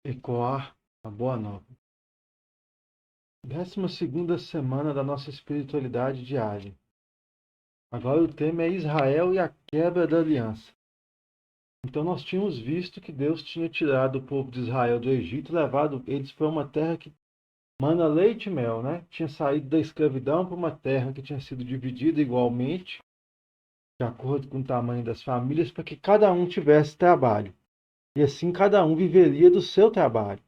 Ecoar a Boa Nova. 12ª semana da nossa espiritualidade diária. Agora o tema é Israel e a quebra da aliança. Então nós tínhamos visto que Deus tinha tirado o povo de Israel do Egito, levado eles para uma terra que mana leite e mel, né? Tinha saído da escravidão para uma terra que tinha sido dividida igualmente, de acordo com o tamanho das famílias, para que cada um tivesse trabalho. E assim cada um viveria do seu trabalho.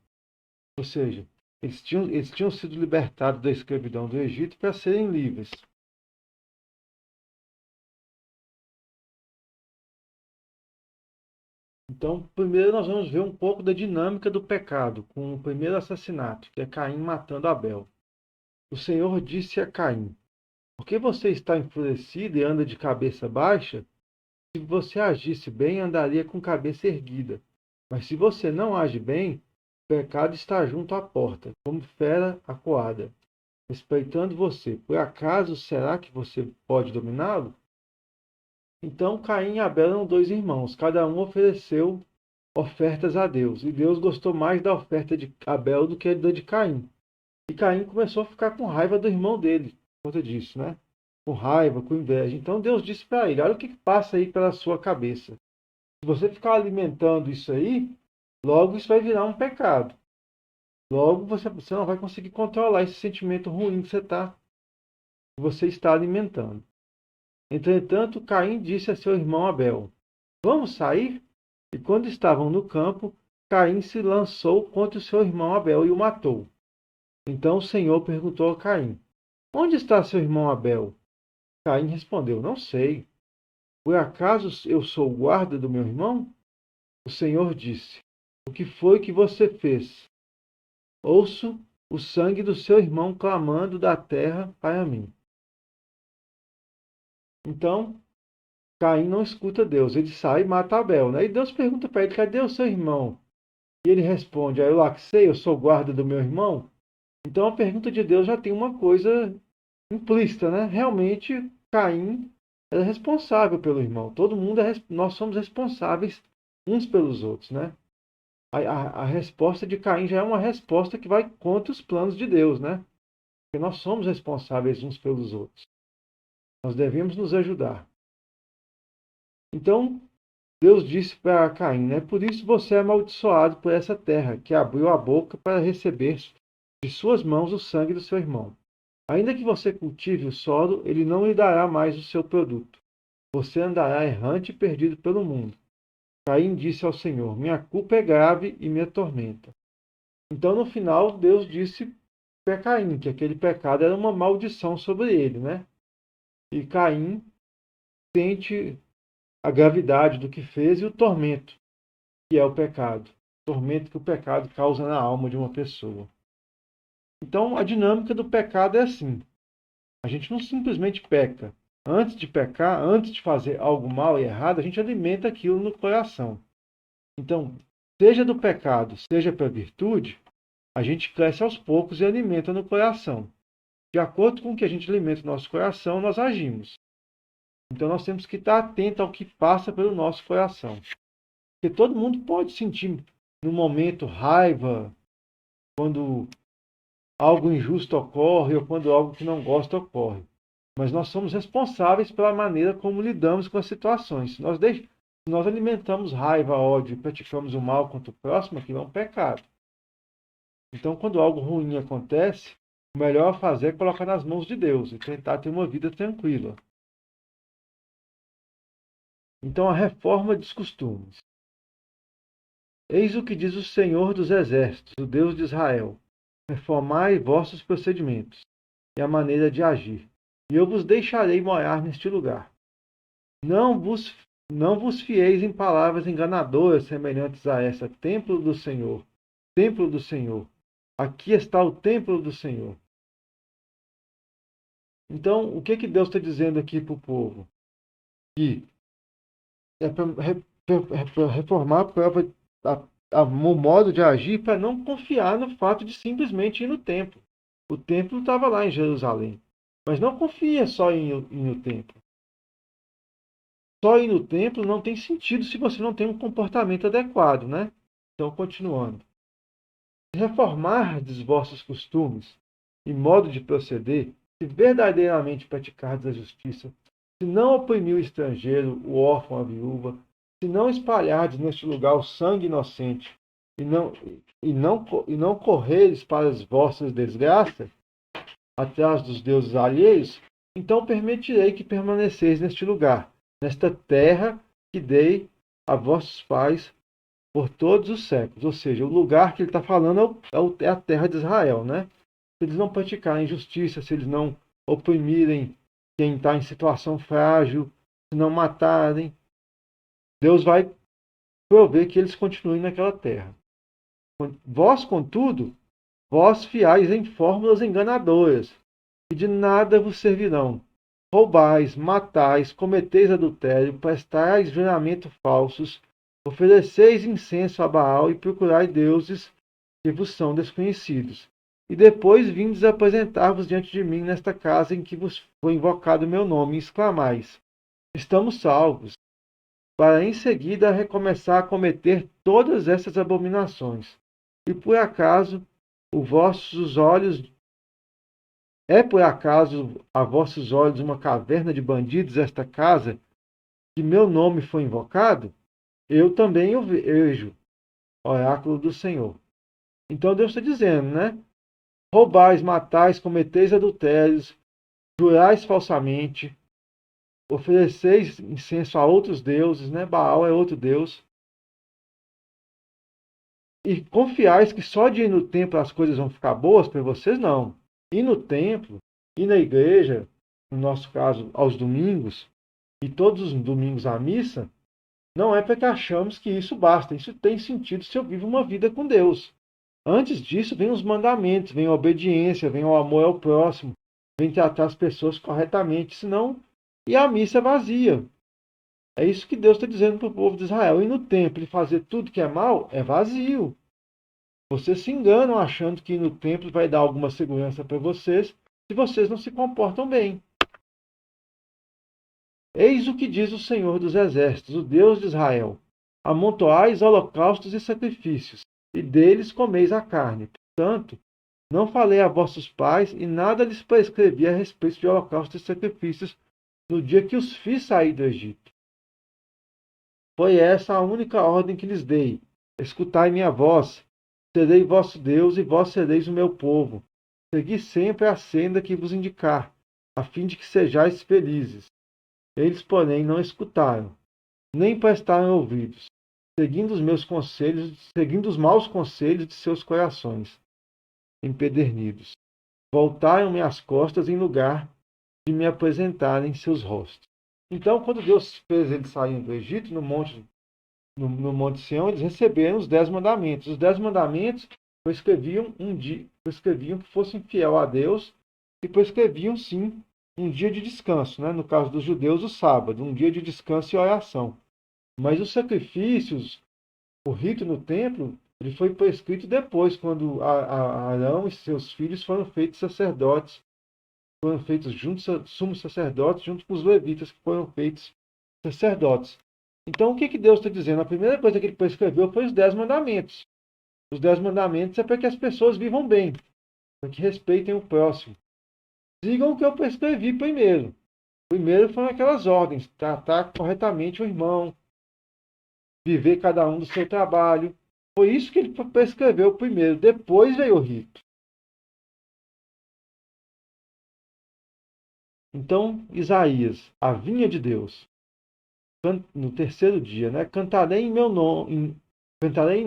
Ou seja, eles tinham sido libertados da escravidão do Egito para serem livres. Então, primeiro nós vamos ver um pouco da dinâmica do pecado, com o primeiro assassinato, que é Caim matando Abel. O Senhor disse a Caim: Por que você está enfurecido e anda de cabeça baixa? Se você agisse bem, andaria com cabeça erguida. Mas se você não age bem, o pecado está junto à porta, como fera acuada, respeitando você. Por acaso será que você pode dominá-lo? Então Caim e Abel eram dois irmãos, cada um ofereceu ofertas a Deus. E Deus gostou mais da oferta de Abel do que da de Caim. E Caim começou a ficar com raiva do irmão dele, por conta disso, né? Com raiva, com inveja. Então Deus disse para ele: Olha o que passa aí pela sua cabeça. Se você ficar alimentando isso aí, logo isso vai virar um pecado. Logo você não vai conseguir controlar esse sentimento ruim que você está alimentando. Entretanto, Caim disse a seu irmão Abel: Vamos sair? E quando estavam no campo, Caim se lançou contra o seu irmão Abel e o matou. Então o Senhor perguntou a Caim: Onde está seu irmão Abel? Caim respondeu: Não sei. Por acaso eu sou o guarda do meu irmão? O Senhor disse: O que foi que você fez? Ouço o sangue do seu irmão clamando da terra para mim. Então, Caim não escuta Deus. Ele sai e mata Abel, né? E Deus pergunta para ele: Cadê o seu irmão? E ele responde: Eu lá que sei, eu sou guarda do meu irmão. Então a pergunta de Deus já tem uma coisa implícita, né? Realmente, Caim era responsável pelo irmão. Todo mundo nós somos responsáveis uns pelos outros, né? A resposta de Caim já é uma resposta que vai contra os planos de Deus, né? Porque nós somos responsáveis uns pelos outros. Nós devemos nos ajudar. Então, Deus disse para Caim, né? Por isso você é amaldiçoado por essa terra, que abriu a boca para receber de suas mãos o sangue do seu irmão. Ainda que você cultive o solo, ele não lhe dará mais o seu produto. Você andará errante e perdido pelo mundo. Caim disse ao Senhor: Minha culpa é grave e me atormenta. Então, no final, Deus disse para Caim que aquele pecado era uma maldição sobre ele, né? E Caim sente a gravidade do que fez e o tormento que é o pecado. O tormento que o pecado causa na alma de uma pessoa. Então, a dinâmica do pecado é assim. A gente não simplesmente peca. Antes de pecar, antes de fazer algo mal e errado, a gente alimenta aquilo no coração. Então, seja do pecado, seja para a virtude, a gente cresce aos poucos e alimenta no coração. De acordo com o que a gente alimenta no nosso coração, nós agimos. Então, nós temos que estar atento ao que passa pelo nosso coração. Porque todo mundo pode sentir, no momento, raiva, quando algo injusto ocorre ou quando algo que não gosta ocorre. Mas nós somos responsáveis pela maneira como lidamos com as situações. Se nós alimentamos raiva, ódio e praticamos o mal contra o próximo, aquilo é um pecado. Então, quando algo ruim acontece, o melhor a fazer é colocar nas mãos de Deus e tentar ter uma vida tranquila. Então, a reforma dos costumes. Eis o que diz o Senhor dos Exércitos, o Deus de Israel: Reformai vossos procedimentos e a maneira de agir, e eu vos deixarei morar neste lugar. Não vos, não vos fieis em palavras enganadoras semelhantes a essa: templo do Senhor, templo do Senhor. Aqui está o templo do Senhor. Então, o que Deus está dizendo aqui para o povo? Que é para reformar a prova, o modo de agir, para não confiar no fato de simplesmente ir no templo. O templo estava lá em Jerusalém. Mas não confia só em ir no templo. Só ir no templo não tem sentido se você não tem um comportamento adequado, né? Então, continuando. Se reformardes vossos costumes e modo de proceder, se verdadeiramente praticardes a justiça, se não oprimir o estrangeiro, o órfão, a viúva, se não espalhardes neste lugar o sangue inocente, e não correres para as vossas desgraças, atrás dos deuses alheios, então permitirei que permaneceis neste lugar, nesta terra que dei a vossos pais por todos os séculos. Ou seja, o lugar que ele está falando é a terra de Israel, né? Se eles não praticarem justiça, se eles não oprimirem quem está em situação frágil, se não matarem, Deus vai prover que eles continuem naquela terra. Vós, contudo, vós fiais em fórmulas enganadoras, e de nada vos servirão. Roubais, matais, cometeis adultério, prestais juramento falsos, ofereceis incenso a Baal e procurai deuses que vos são desconhecidos. E depois vindes apresentar-vos diante de mim nesta casa em que vos foi invocado o meu nome, e exclamais: estamos salvos, para em seguida recomeçar a cometer todas essas abominações. E por acaso os vossos olhos é por acaso a vossos olhos uma caverna de bandidos esta casa, que meu nome foi invocado? Eu também o vejo, oráculo do Senhor. Então Deus está dizendo, né? Roubais, matais, cometeis adultérios, jurais falsamente, ofereceis incenso a outros deuses, né? Baal é outro deus. E confiais que só de ir no templo as coisas vão ficar boas para vocês? Não. Ir no templo, ir na igreja, no nosso caso, aos domingos, e todos os domingos à missa, não é porque achamos que isso basta. Isso tem sentido se eu vivo uma vida com Deus. Antes disso, vem os mandamentos, vem a obediência, vem o amor ao próximo, vem tratar as pessoas corretamente, senão, e a missa é vazia. É isso que Deus está dizendo para o povo de Israel. E no templo e fazer tudo que é mal é vazio. Vocês se enganam achando que no templo vai dar alguma segurança para vocês se vocês não se comportam bem. Eis o que diz o Senhor dos Exércitos, o Deus de Israel: amontoais holocaustos e sacrifícios, e deles comeis a carne. Portanto, não falei a vossos pais, e nada lhes prescrevi a respeito de holocaustos e sacrifícios no dia que os fiz sair do Egito. Foi essa a única ordem que lhes dei: escutai minha voz, serei vosso Deus, e vós sereis o meu povo. Segui sempre a senda que vos indicar, a fim de que sejais felizes. Eles, porém, não escutaram, nem prestaram ouvidos, seguindo os meus conselhos, seguindo os maus conselhos de seus corações empedernidos. Voltaram-me as costas em lugar de me apresentarem seus rostos. Então, quando Deus fez eles saírem do Egito, no Monte Sião, eles receberam os 10 mandamentos. Os 10 mandamentos prescreviam que fossem fiel a Deus e prescreviam, sim, um dia de descanso, né? No caso dos judeus, o sábado, um dia de descanso e oração. Mas os sacrifícios, o rito no templo, ele foi prescrito depois, quando Arão e seus filhos foram feitos sacerdotes, foram feitos juntos, sumos sacerdotes, junto com os levitas, que foram feitos sacerdotes. Então, o que Deus está dizendo? A primeira coisa que ele prescreveu foi os 10 mandamentos. Os 10 mandamentos é para que as pessoas vivam bem, para que respeitem o próximo. Sigam o que eu prescrevi primeiro. Primeiro foram aquelas ordens: tratar corretamente o irmão, viver cada um do seu trabalho. Foi isso que ele prescreveu primeiro. Depois veio o rito. Então, Isaías, a vinha de Deus, no terceiro dia, né? Cantarei em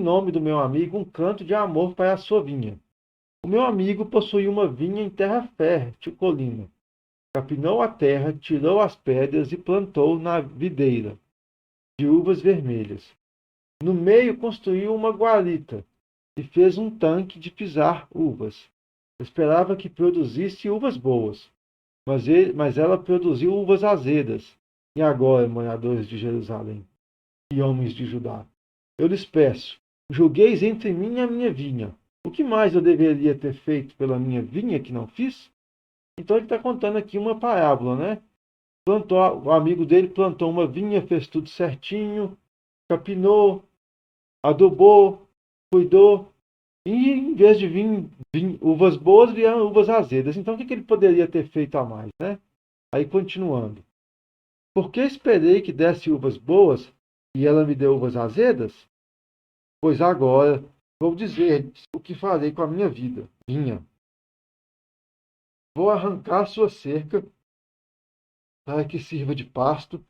nome do meu amigo um canto de amor para a sua vinha. O meu amigo possuía uma vinha em terra fértil, colina. Capinou a terra, tirou as pedras e plantou na videira de uvas vermelhas. No meio construiu uma guarita e fez um tanque de pisar uvas. Esperava que produzisse uvas boas, mas ela produziu uvas azedas. E agora, moradores de Jerusalém e homens de Judá, eu lhes peço, julgueis entre mim e a minha vinha. O que mais eu deveria ter feito pela minha vinha que não fiz? Então ele está contando aqui uma parábola, né? O amigo dele plantou uma vinha, fez tudo certinho, capinou, adubou, cuidou. E em vez de vir uvas boas, vieram uvas azedas. Então o que ele poderia ter feito a mais, né? Aí continuando. Porque esperei que desse uvas boas e ela me deu uvas azedas? Pois agora vou dizer o que farei com a minha vida. Vinha. Vou arrancar sua cerca para que sirva de pasto,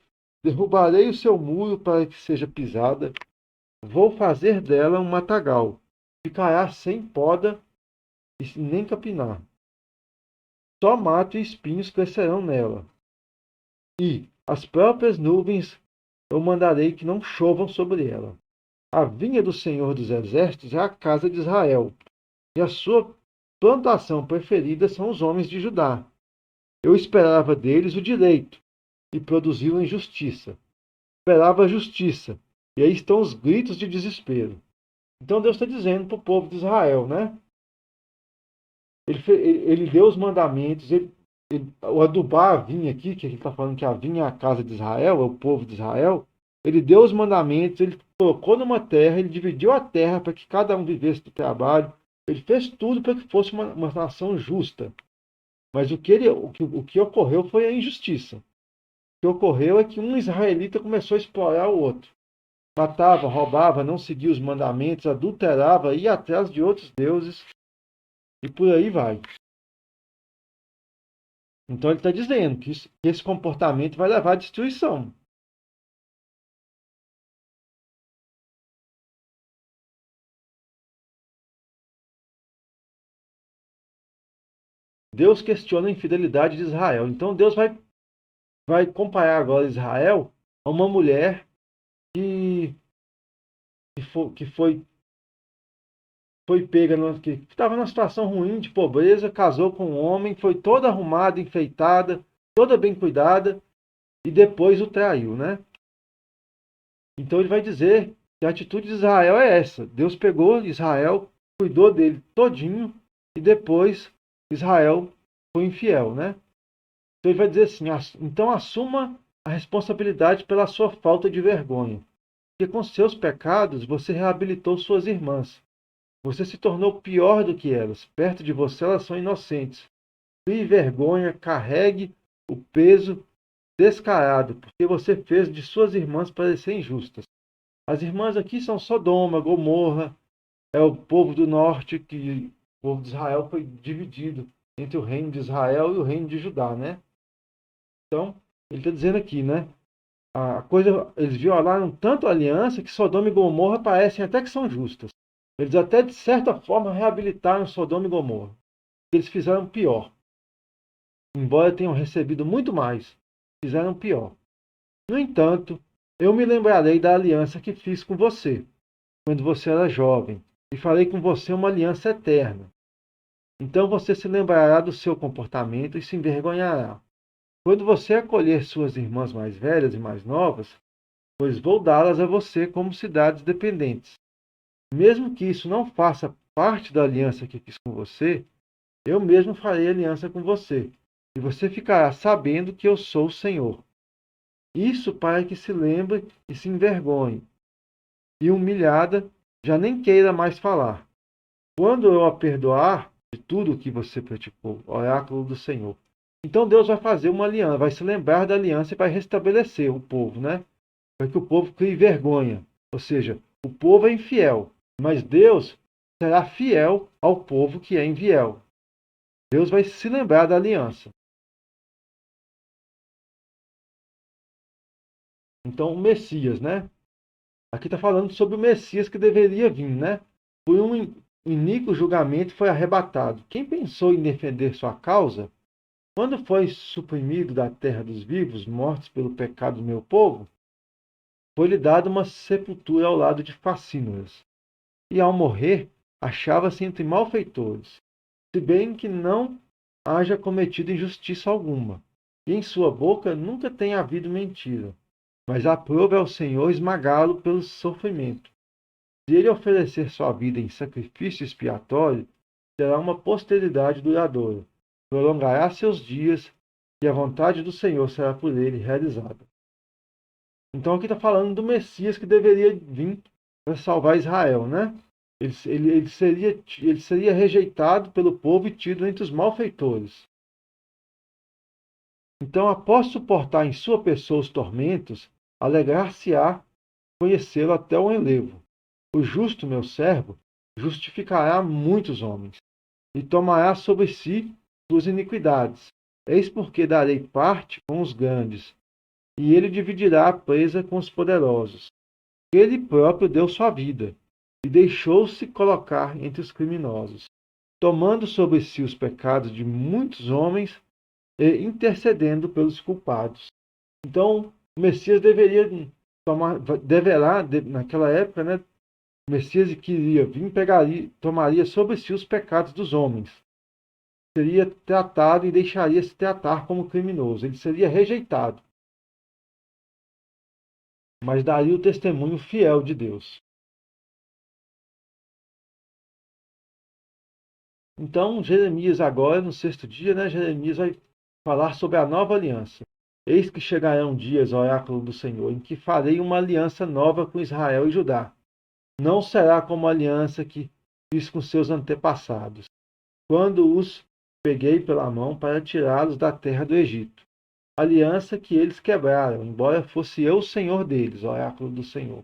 derrubarei o seu muro para que seja pisada, vou fazer dela um matagal, ficará sem poda e nem capinar. Só mato e espinhos crescerão nela. E as próprias nuvens eu mandarei que não chovam sobre ela. A vinha do Senhor dos Exércitos é a casa de Israel, e a sua plantação preferida são os homens de Judá. Eu esperava deles o direito, e produziram injustiça. Esperava a justiça, e aí estão os gritos de desespero. Então Deus está dizendo para o povo de Israel, né? Ele deu os mandamentos, o adubar a vinha aqui, que ele está falando que a vinha é a casa de Israel, é o povo de Israel. Ele deu os mandamentos, ele colocou numa terra, ele dividiu a terra para que cada um vivesse do trabalho. Ele fez tudo para que fosse uma nação justa. Mas o que ocorreu foi a injustiça. O que ocorreu é que um israelita começou a explorar o outro. Matava, roubava, não seguia os mandamentos, adulterava, ia atrás de outros deuses e por aí vai. Então ele está dizendo que esse comportamento vai levar à destruição. Deus questiona a infidelidade de Israel. Então Deus vai comparar agora Israel a uma mulher que foi pega, que estava numa situação ruim de pobreza, casou com um homem, foi toda arrumada, enfeitada, toda bem cuidada, e depois o traiu, né? Então ele vai dizer que a atitude de Israel é essa. Deus pegou Israel, cuidou dele todinho, e depois Israel foi infiel, né? Então ele vai dizer assim, então assuma a responsabilidade pela sua falta de vergonha. Porque com seus pecados você reabilitou suas irmãs. Você se tornou pior do que elas. Perto de você elas são inocentes. Crie vergonha, carregue o peso descarado, porque você fez de suas irmãs parecer injustas. As irmãs aqui são Sodoma, Gomorra, é o povo do norte, que o povo de Israel foi dividido entre o reino de Israel e o reino de Judá, né? Então, ele está dizendo aqui, né? A coisa, eles violaram tanto a aliança que Sodoma e Gomorra parecem até que são justas. Eles até, de certa forma, reabilitaram Sodoma e Gomorra. Eles fizeram pior. Embora tenham recebido muito mais, fizeram pior. No entanto, eu me lembrarei da aliança que fiz com você, quando você era jovem, e farei com você uma aliança eterna. Então você se lembrará do seu comportamento e se envergonhará. Quando você acolher suas irmãs mais velhas e mais novas, pois vou dá-las a você como cidades dependentes. Mesmo que isso não faça parte da aliança que fiz com você, eu mesmo farei aliança com você, e você ficará sabendo que eu sou o Senhor. Isso para que se lembre e se envergonhe, e humilhada já nem queira mais falar. Quando eu a perdoar de tudo o que você praticou, oráculo do Senhor. Então Deus vai fazer uma aliança, vai se lembrar da aliança e vai restabelecer o povo, né? Para que o povo crie vergonha. Ou seja, o povo é infiel, mas Deus será fiel ao povo que é infiel. Deus vai se lembrar da aliança. Então, o Messias, né? Aqui está falando sobre o Messias que deveria vir, né? Por um iníquo julgamento foi arrebatado. Quem pensou em defender sua causa, quando foi suprimido da terra dos vivos, mortos pelo pecado do meu povo, foi-lhe dada uma sepultura ao lado de facínoras. E ao morrer, achava-se entre malfeitores, se bem que não haja cometido injustiça alguma, e em sua boca nunca tenha havido mentira. Mas aprove ao Senhor esmagá-lo pelo sofrimento. Se ele oferecer sua vida em sacrifício expiatório, terá uma posteridade duradoura, prolongará seus dias, e a vontade do Senhor será por ele realizada. Então aqui está falando do Messias que deveria vir para salvar Israel, né? Ele seria rejeitado pelo povo e tido entre os malfeitores. Então, após suportar em sua pessoa os tormentos, alegrar-se-á conhecê-lo até o enlevo. O justo, meu servo, justificará muitos homens, e tomará sobre si suas iniquidades. Eis porque darei parte com os grandes, e ele dividirá a presa com os poderosos. Ele próprio deu sua vida, e deixou-se colocar entre os criminosos, tomando sobre si os pecados de muitos homens e intercedendo pelos culpados. Então, o Messias naquela época, né, o Messias que iria vir tomaria sobre si os pecados dos homens. Seria tratado e deixaria se tratar como criminoso. Ele seria rejeitado, mas daria o testemunho fiel de Deus. Então, Jeremias agora, no sexto dia, né, Jeremias vai falar sobre a nova aliança. Eis que chegarão dias, oráculo do Senhor, em que farei uma aliança nova com Israel e Judá. Não será como a aliança que fiz com seus antepassados, quando os peguei pela mão para tirá-los da terra do Egito. Aliança que eles quebraram, embora fosse eu o Senhor deles, oráculo do Senhor.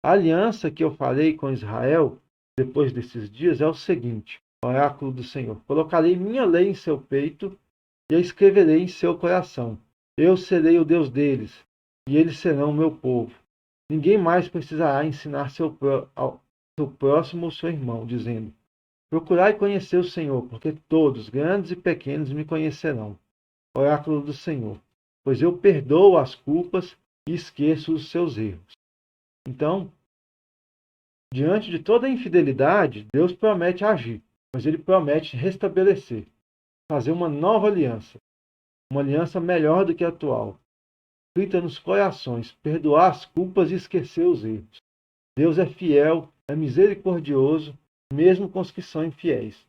A aliança que eu farei com Israel, depois desses dias, é o seguinte, oráculo do Senhor. Colocarei minha lei em seu peito e a escreverei em seu coração. Eu serei o Deus deles, e eles serão o meu povo. Ninguém mais precisará ensinar ao seu próximo ou seu irmão, dizendo: procurai conhecer o Senhor, porque todos, grandes e pequenos, me conhecerão. Oráculo do Senhor. Pois eu perdoo as culpas e esqueço os seus erros. Então, diante de toda a infidelidade, Deus promete agir, mas ele promete restabelecer, fazer uma nova aliança, uma aliança melhor do que a atual, escrita nos corações, perdoar as culpas e esquecer os erros. Deus é fiel, é misericordioso, mesmo com os que são infiéis.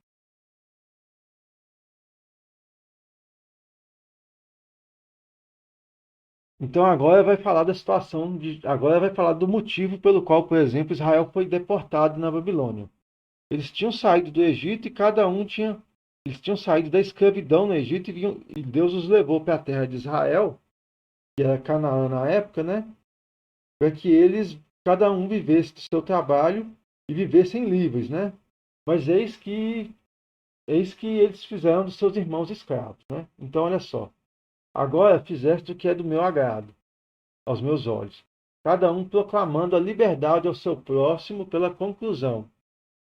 Então agora vai falar da situação agora vai falar do motivo pelo qual, por exemplo, Israel foi deportado na Babilônia. Eles tinham saído do Egito e eles tinham saído da escravidão no Egito e Deus os levou para a terra de Israel, que era Canaã na época, né? Para que cada um vivesse do seu trabalho e vivessem livres, né? Mas eis que eles fizeram dos seus irmãos escravos, né? Então olha só, agora fizeste o que é do meu agrado, aos meus olhos, cada um proclamando a liberdade ao seu próximo pela conclusão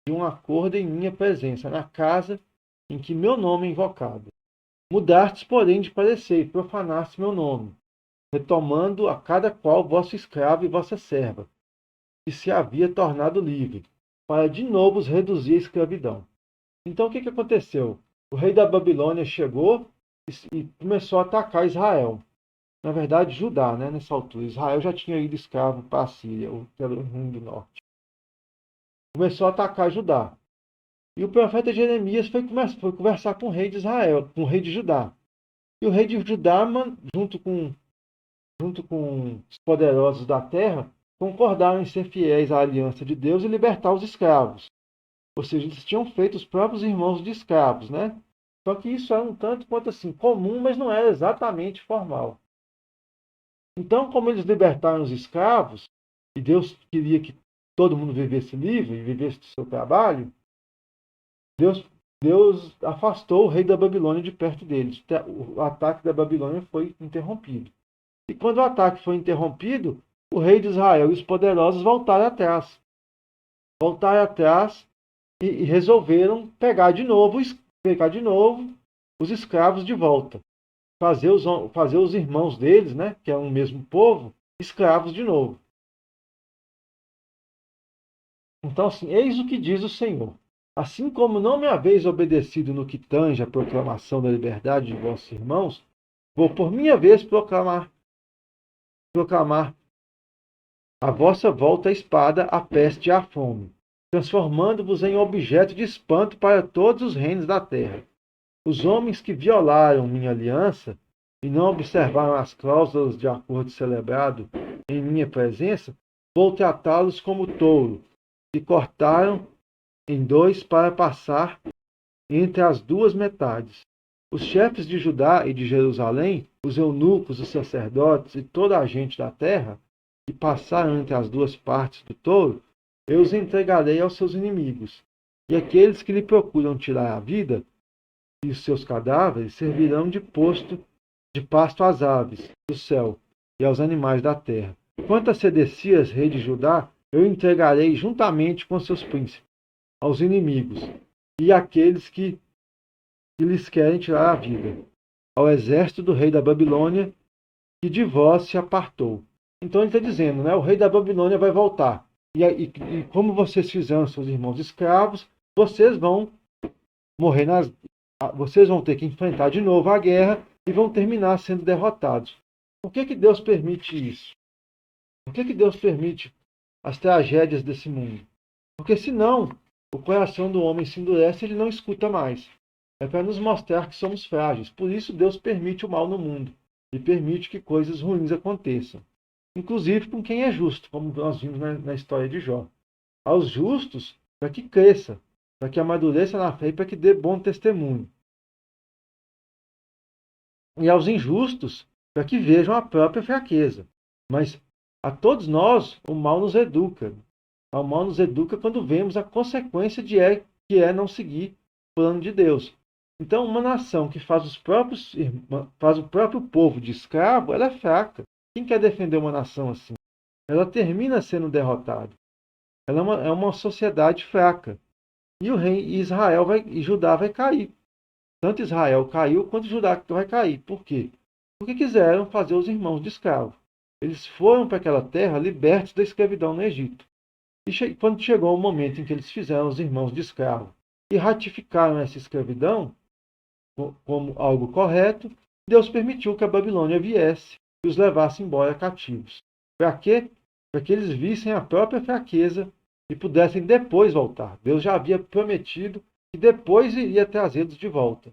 de um acordo em minha presença, na casa em que meu nome é invocado. Mudastes, porém, de parecer e profanaste meu nome, retomando a cada qual vosso escravo e vossa serva, que se havia tornado livre, para de novo os reduzir à escravidão. Então o que aconteceu? O rei da Babilônia chegou e começou a atacar Israel. Na verdade, Judá, né, nessa altura. Israel já tinha ido escravo para a Síria, que era o Reino do Norte. Começou a atacar Judá. E o profeta Jeremias foi conversar com o rei de Israel, com o rei de Judá. E o rei de Judá, junto com os poderosos da terra, concordaram em ser fiéis à aliança de Deus e libertar os escravos. Ou seja, eles tinham feito os próprios irmãos de escravos, né? Só que isso era um tanto quanto assim comum, mas não era exatamente formal. Então, como eles libertaram os escravos, e Deus queria que todo mundo vivesse livre e vivesse do seu trabalho, Deus afastou o rei da Babilônia de perto deles. O ataque da Babilônia foi interrompido. E quando o ataque foi interrompido, o rei de Israel e os poderosos voltaram atrás. Voltaram atrás e resolveram pegar de novo os escravos de volta. Fazer os irmãos deles, né, que é o mesmo povo, escravos de novo. Então, assim, eis o que diz o Senhor. Assim como não me haveis obedecido no que tange a proclamação da liberdade de vossos irmãos, vou por minha vez proclamar a vossa volta a espada, a peste e a fome, transformando-vos em objeto de espanto para todos os reinos da terra. Os homens que violaram minha aliança e não observaram as cláusulas de acordo celebrado em minha presença, vou tratá-los como touro, que cortaram em dois para passar entre as duas metades. Os chefes de Judá e de Jerusalém, os eunucos, os sacerdotes e toda a gente da terra, que passaram entre as duas partes do touro, eu os entregarei aos seus inimigos. E aqueles que lhe procuram tirar a vida, e os seus cadáveres servirão de pasto às aves do céu e aos animais da terra. Quanto a Sedecias, rei de Judá, eu entregarei juntamente com seus príncipes aos inimigos e àqueles que lhes querem tirar a vida, ao exército do rei da Babilônia, que de vós se apartou. Então ele está dizendo, né, o rei da Babilônia vai voltar. E como vocês fizeram seus irmãos escravos, vocês vão morrer vocês vão ter que enfrentar de novo a guerra e vão terminar sendo derrotados. Por que Deus permite isso? Por que Deus permite as tragédias desse mundo? Porque senão o coração do homem se endurece e ele não escuta mais. É para nos mostrar que somos frágeis. Por isso Deus permite o mal no mundo e permite que coisas ruins aconteçam. Inclusive com quem é justo, como nós vimos na história de Jó. Aos justos, para que cresça, para que amadureça na fé e para que dê bom testemunho. E aos injustos, para que vejam a própria fraqueza. Mas a todos nós, o mal nos educa. O mal nos educa quando vemos a consequência que é não seguir o plano de Deus. Então, uma nação que faz o próprio povo de escravo, ela é fraca. Quem quer defender uma nação assim? Ela termina sendo derrotada. Ela é uma sociedade fraca. E o rei e Judá vai cair. Tanto Israel caiu quanto Judá vai cair. Por quê? Porque quiseram fazer os irmãos de escravo. Eles foram para aquela terra libertos da escravidão no Egito. E quando chegou o momento em que eles fizeram os irmãos de escravo e ratificaram essa escravidão como algo correto, Deus permitiu que a Babilônia viesse e os levasse embora cativos. Para quê? Para que eles vissem a própria fraqueza e pudessem depois voltar. Deus já havia prometido que depois iria trazê-los de volta.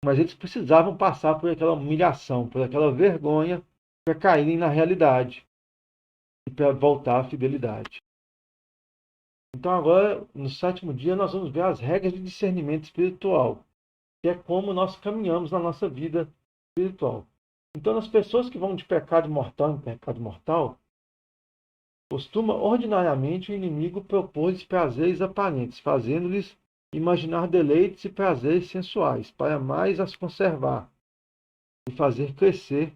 Mas eles precisavam passar por aquela humilhação, por aquela vergonha, para caírem na realidade e para voltar à fidelidade. Então agora, no sétimo dia, nós vamos ver as regras de discernimento espiritual, que é como nós caminhamos na nossa vida espiritual. Então, as pessoas que vão de pecado mortal em pecado mortal, costuma ordinariamente o inimigo propor-lhes prazeres aparentes, fazendo-lhes imaginar deleites e prazeres sensuais, para mais as conservar e fazer crescer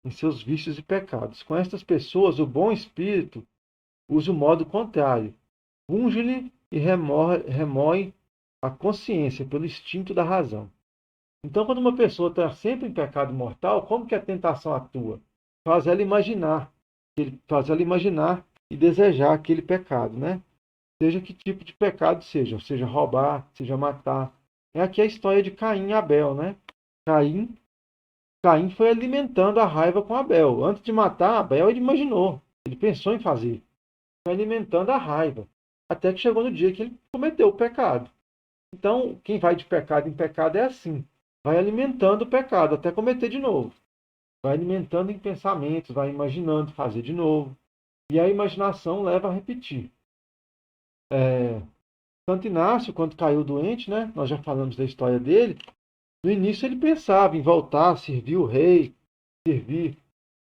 em seus vícios e pecados. Com estas pessoas, o bom espírito usa o modo contrário. Unge-lhe e remoe a consciência pelo instinto da razão. Então, quando uma pessoa está sempre em pecado mortal, como que a tentação atua? Faz ela imaginar e desejar aquele pecado, né? Seja que tipo de pecado seja roubar, seja matar. É aqui a história de Caim e Abel, né? Caim foi alimentando a raiva com Abel. Antes de matar Abel, ele imaginou, ele pensou em fazer. Foi alimentando a raiva. Até que chegou no dia que ele cometeu o pecado. Então, quem vai de pecado em pecado é assim. Vai alimentando o pecado até cometer de novo. Vai alimentando em pensamentos, vai imaginando fazer de novo. E a imaginação leva a repetir. Santo Inácio, quando caiu doente, né? Nós já falamos da história dele. No início ele pensava em voltar, servir o rei,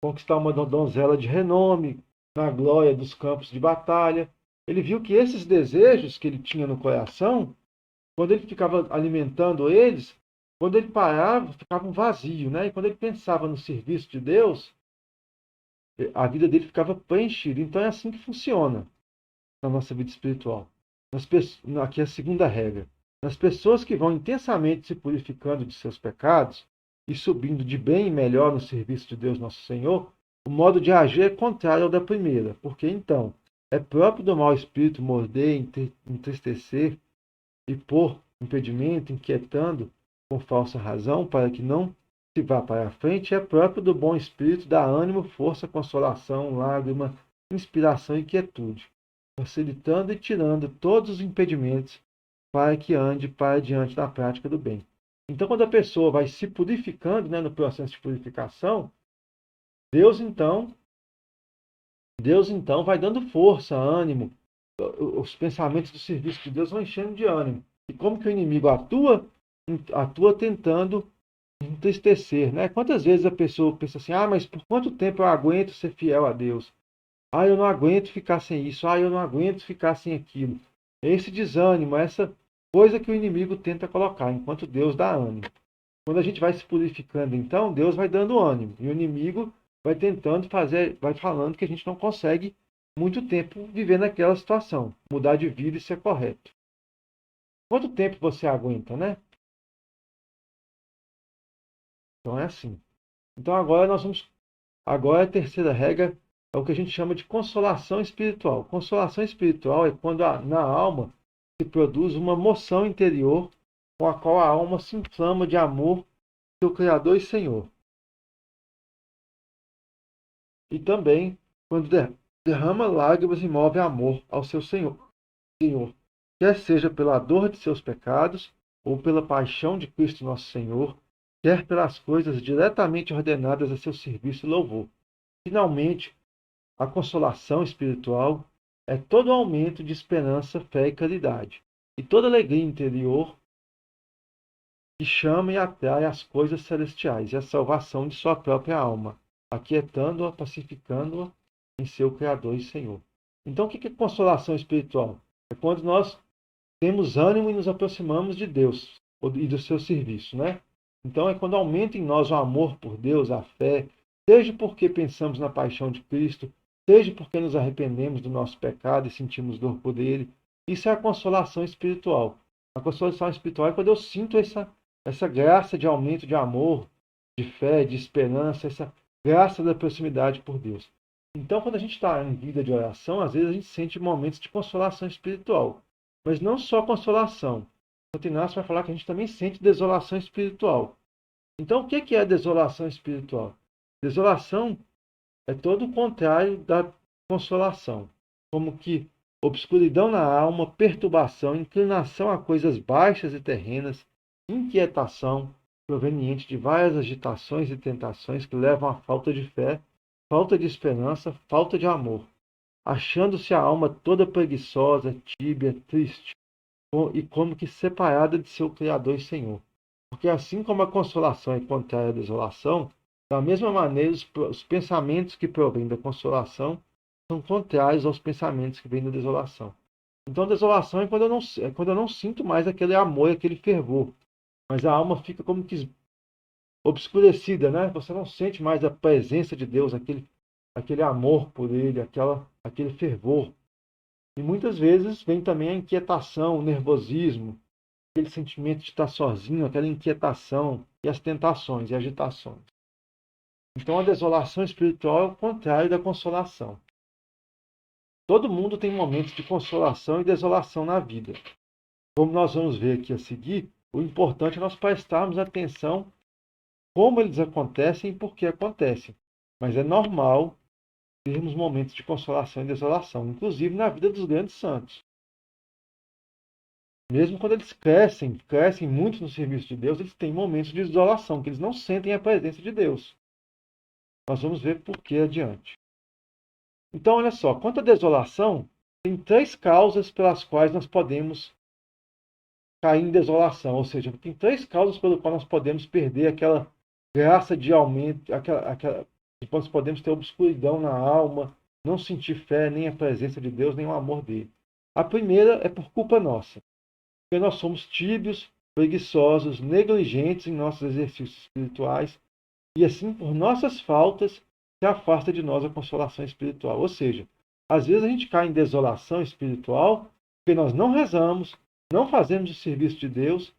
conquistar uma donzela de renome, na glória dos campos de batalha. Ele viu que esses desejos que ele tinha no coração, quando ele ficava alimentando eles, quando ele parava, ficava um vazio, né? E quando ele pensava no serviço de Deus, a vida dele ficava preenchida. Então é assim que funciona na nossa vida espiritual. Aqui é a segunda regra. Nas pessoas que vão intensamente se purificando de seus pecados e subindo de bem e melhor no serviço de Deus Nosso Senhor, o modo de agir é contrário ao da primeira, porque então é próprio do mau espírito morder, entristecer e pôr impedimento, inquietando com falsa razão, para que não se vá para a frente, é próprio do bom espírito dar ânimo, força, consolação, lágrima, inspiração e quietude, facilitando e tirando todos os impedimentos para que ande para diante da prática do bem. Então, quando a pessoa vai se purificando, né, no processo de purificação, Deus então vai dando força, ânimo, os pensamentos do serviço de Deus vão enchendo de ânimo. E como que o inimigo atua? Atua tentando entristecer, né? Quantas vezes a pessoa pensa assim, mas por quanto tempo eu aguento ser fiel a Deus? Eu não aguento ficar sem isso. Eu não aguento ficar sem aquilo. Esse desânimo, essa coisa que o inimigo tenta colocar, enquanto Deus dá ânimo. Quando a gente vai se purificando, então, Deus vai dando ânimo. E o inimigo vai tentando fazer, vai falando que a gente não consegue muito tempo viver naquela situação. Mudar de vida e ser correto. Quanto tempo você aguenta, né? Então é assim. Então agora a terceira regra é o que a gente chama de consolação espiritual. Consolação espiritual é quando na alma se produz uma moção interior com a qual a alma se inflama de amor pelo Criador e Senhor. E também quando derrama lágrimas e move amor ao seu Senhor, quer seja pela dor de seus pecados ou pela paixão de Cristo nosso Senhor, quer pelas coisas diretamente ordenadas a seu serviço e louvor. Finalmente, a consolação espiritual é todo aumento de esperança, fé e caridade, e toda alegria interior que chama e atrai as coisas celestiais e a salvação de sua própria alma, aquietando-a, pacificando-a em seu Criador e Senhor. Então, o que é consolação espiritual? É quando nós temos ânimo e nos aproximamos de Deus e do seu serviço, né? Então, é quando aumenta em nós o amor por Deus, a fé, seja porque pensamos na paixão de Cristo, seja porque nos arrependemos do nosso pecado e sentimos dor por ele. Isso é a consolação espiritual. A consolação espiritual é quando eu sinto essa graça de aumento de amor, de fé, de esperança, essa graça da proximidade por Deus. Então, quando a gente está em vida de oração, às vezes a gente sente momentos de consolação espiritual. Mas não só consolação. Santo Inácio vai falar que a gente também sente desolação espiritual. Então, o que é a desolação espiritual? Desolação é todo o contrário da consolação. Como que obscuridão na alma, perturbação, inclinação a coisas baixas e terrenas, inquietação proveniente de várias agitações e tentações que levam à falta de fé, falta de esperança, falta de amor, achando-se a alma toda preguiçosa, tíbia, triste, e como que separada de seu Criador e Senhor. Porque assim como a consolação é contrária à desolação, da mesma maneira os pensamentos que provêm da consolação são contrários aos pensamentos que vêm da desolação. Então, desolação é quando eu não sinto mais aquele amor, aquele fervor, mas a alma fica como que obscurecida, né? Você não sente mais a presença de Deus, aquele amor por Ele, aquele fervor. E muitas vezes vem também a inquietação, o nervosismo, aquele sentimento de estar sozinho, aquela inquietação e as tentações e agitações. Então a desolação espiritual é o contrário da consolação. Todo mundo tem momentos de consolação e desolação na vida. Como nós vamos ver aqui a seguir, o importante é nós prestarmos atenção como eles acontecem e por que acontecem. Mas é normal termos momentos de consolação e desolação, inclusive na vida dos grandes santos. Mesmo quando eles crescem muito no serviço de Deus, eles têm momentos de desolação, que eles não sentem a presença de Deus. Nós vamos ver por que adiante. Então, olha só, quanto à desolação, tem 3 causas pelas quais nós podemos cair em desolação, ou seja, tem 3 causas pelas quais nós podemos perder aquela graça de aumento, que nós podemos ter obscuridão na alma, não sentir fé, nem a presença de Deus, nem o amor dele. A primeira é por culpa nossa, porque nós somos tíbios, preguiçosos, negligentes em nossos exercícios espirituais, e assim, por nossas faltas, se afasta de nós a consolação espiritual. Ou seja, às vezes a gente cai em desolação espiritual porque nós não rezamos, não fazemos o serviço de Deus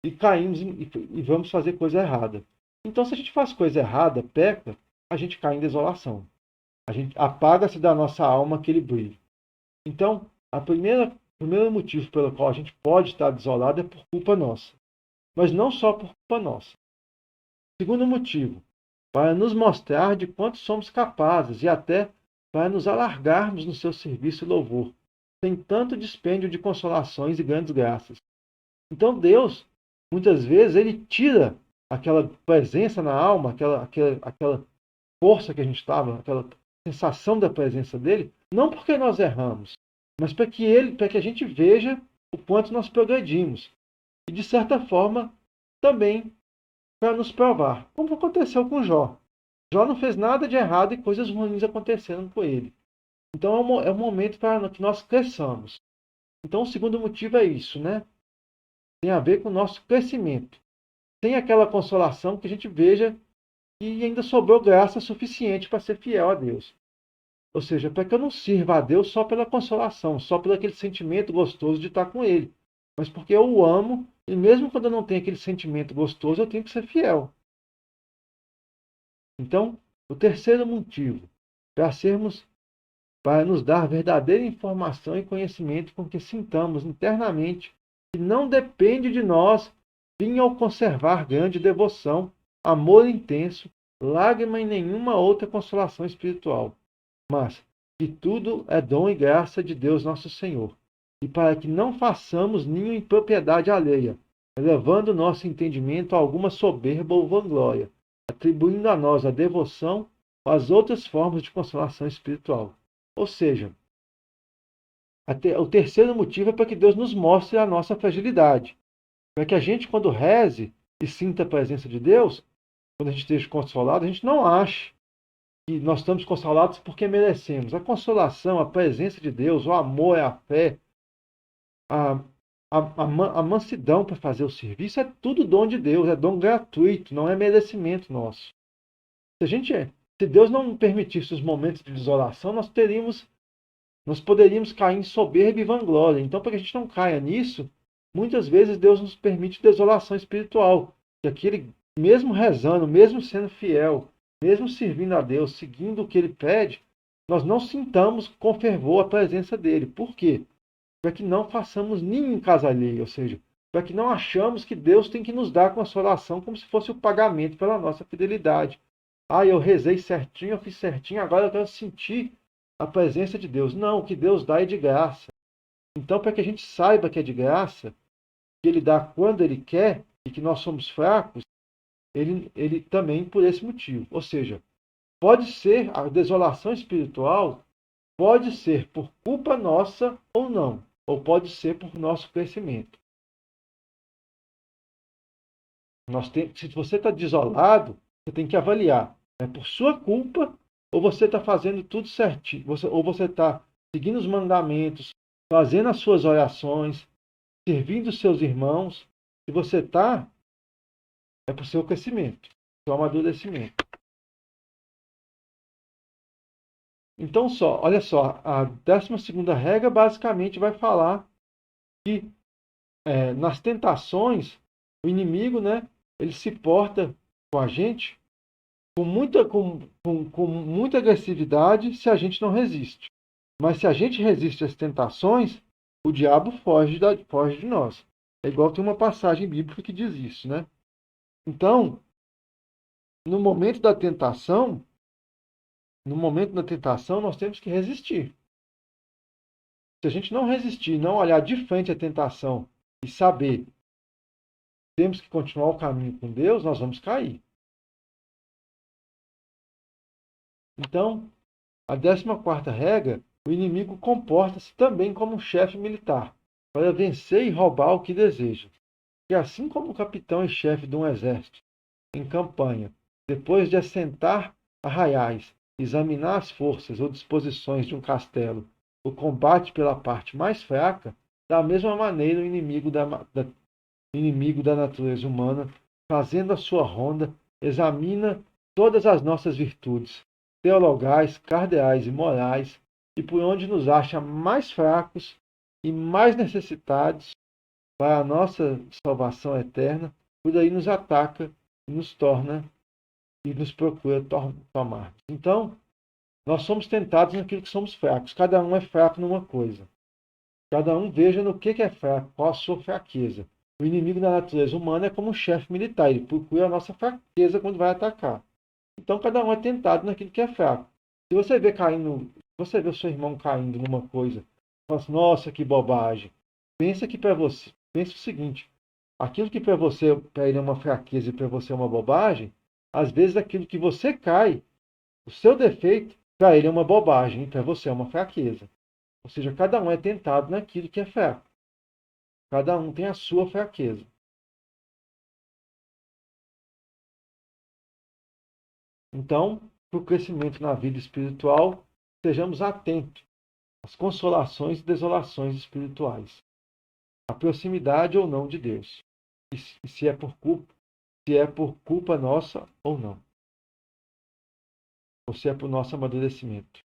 e caímos e vamos fazer coisa errada. Então, se a gente faz coisa errada, peca, a gente cai em desolação. A gente apaga-se da nossa alma aquele brilho. Então, o primeiro motivo pelo qual a gente pode estar desolado é por culpa nossa. Mas não só por culpa nossa. Segundo motivo, para nos mostrar de quanto somos capazes e até para nos alargarmos no seu serviço e louvor, sem tanto dispêndio de consolações e grandes graças. Então Deus, muitas vezes, ele tira aquela presença na alma, aquela força que a gente estava, aquela sensação da presença dele, não porque nós erramos, mas para que a gente veja o quanto nós progredimos. E, de certa forma, também para nos provar, como aconteceu com Jó. Jó não fez nada de errado e coisas ruins aconteceram com ele. Então é um momento para que nós cresçamos. Então o segundo motivo é isso, né? Tem a ver com o nosso crescimento. Tem aquela consolação que a gente veja que ainda sobrou graça suficiente para ser fiel a Deus. Ou seja, para que eu não sirva a Deus só pela consolação, só pelo aquele sentimento gostoso de estar com Ele, mas porque eu o amo e mesmo quando eu não tenho aquele sentimento gostoso, eu tenho que ser fiel. Então, o terceiro motivo para sermos, para nos dar verdadeira informação e conhecimento com que sintamos internamente que não depende de nós vir ao conservar grande devoção, amor intenso, lágrima e nenhuma outra consolação espiritual, mas que tudo é dom e graça de Deus nosso Senhor, e para que não façamos ninho em propriedade alheia, elevando nosso entendimento a alguma soberba ou vanglória, atribuindo a nós a devoção ou as outras formas de consolação espiritual. Ou seja, o terceiro motivo é para que Deus nos mostre a nossa fragilidade. Para que a gente, quando reze e sinta a presença de Deus, quando a gente esteja consolado, a gente não ache que nós estamos consolados porque merecemos. A consolação, a presença de Deus, o amor, a fé, a mansidão para fazer o serviço é tudo dom de Deus, é dom gratuito, não é merecimento nosso. Se Deus não permitisse os momentos de desolação, nós poderíamos cair em soberba e vanglória. Então, para que a gente não caia nisso, muitas vezes Deus nos permite desolação espiritual. Que aquele, mesmo rezando, mesmo sendo fiel, mesmo servindo a Deus, seguindo o que Ele pede, nós não sintamos com fervor a presença dEle. Por quê? Para que não façamos ninho em casa alheia, ou seja, para que não achamos que Deus tem que nos dar consolação como se fosse o pagamento pela nossa fidelidade. Ah, eu rezei certinho, eu fiz certinho, agora eu quero sentir a presença de Deus. Não, o que Deus dá é de graça. Então, para que a gente saiba que é de graça, que Ele dá quando Ele quer e que nós somos fracos, ele também por esse motivo. Ou seja, pode ser a desolação espiritual, pode ser por culpa nossa ou não, ou pode ser por nosso crescimento. Se você está desolado, você tem que avaliar. É por sua culpa ou você está fazendo tudo certinho? Ou você está seguindo os mandamentos, fazendo as suas orações, servindo os seus irmãos. Se você está, é para o seu crescimento, seu amadurecimento. Então, olha só, a 12ª regra basicamente vai falar que nas tentações, o inimigo, né, ele se porta com a gente com muita agressividade se a gente não resiste. Mas se a gente resiste às tentações, o diabo foge de nós. É igual tem uma passagem bíblica que diz isso, né? Então, no momento da tentação, nós temos que resistir. Se a gente não resistir, não olhar de frente à tentação e saber que temos que continuar o caminho com Deus, nós vamos cair. Então, a 14ª regra, o inimigo comporta-se também como um chefe militar, para vencer e roubar o que deseja. E assim como o capitão e chefe de um exército, em campanha, depois de assentar arraiais, examinar as forças ou disposições de um castelo, o combate pela parte mais fraca, da mesma maneira o inimigo da natureza humana, fazendo a sua ronda, examina todas as nossas virtudes, teologais, cardeais e morais, e por onde nos acha mais fracos e mais necessitados para a nossa salvação eterna, por aí nos ataca e nos torna e nos procura tomar. Então, nós somos tentados naquilo que somos fracos. Cada um é fraco numa coisa. Cada um veja no que é fraco, qual a sua fraqueza. O inimigo da natureza humana é como um chefe militar, ele procura a nossa fraqueza quando vai atacar. Então cada um é tentado naquilo que é fraco. Se você vê o seu irmão caindo numa coisa, fala assim, nossa, que bobagem. Pensa o seguinte, aquilo que para ele é uma fraqueza e para você é uma bobagem, às vezes aquilo que você cai, o seu defeito, para ele é uma bobagem e para você é uma fraqueza. Ou seja, cada um é tentado naquilo que é fraco. Cada um tem a sua fraqueza. Então, para o crescimento na vida espiritual, sejamos atentos às consolações e desolações espirituais, à proximidade ou não de Deus, e se é por culpa nossa ou não, ou se é por nosso amadurecimento.